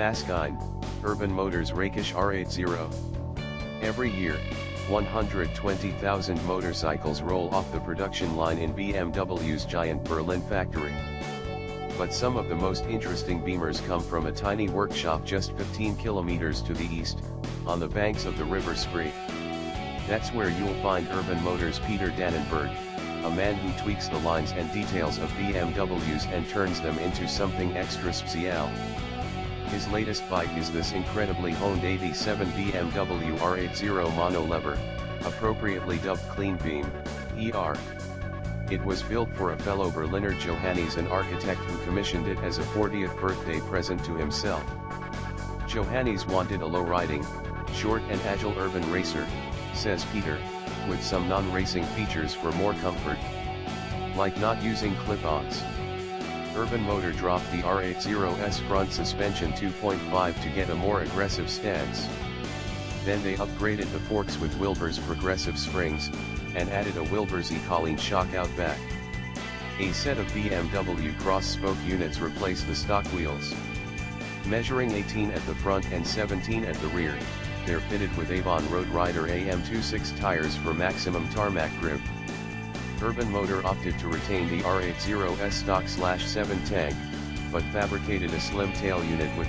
Maschine Urban Motor's rakish R80. Every year, 120,000 motorcycles roll off the production line in BMW's giant Berlin factory. But some of the most interesting Beamers come from a tiny workshop just 15 kilometers to the east, on the banks of the River Spree. That's where you'll find Urban Motors' Peter Dannenberg, a man who tweaks the lines and details of BMWs and turns them into something extra special. His latest bike is this incredibly honed 87 BMW R80 mono-lever, appropriately dubbed Clean Beam, ER. It was built for a fellow Berliner Johannes, an architect who commissioned it as a 40th birthday present to himself. Johannes wanted a low-riding, short and agile urban racer, says Peter, with some non-racing features for more comfort, like not using clip-ons. Urban Motor dropped the R80's front suspension 2.5 to get a more aggressive stance. Then they upgraded the forks with Wilbur's progressive springs, and added a Wilbur's E-Colleen shock out back. A set of BMW cross-spoke units replaced the stock wheels. Measuring 18 at the front and 17 at the rear, they're fitted with Avon Road Rider AM26 tires for maximum tarmac grip. Urban Motor opted to retain the R80's stock /7 tank, but fabricated a slim tail unit with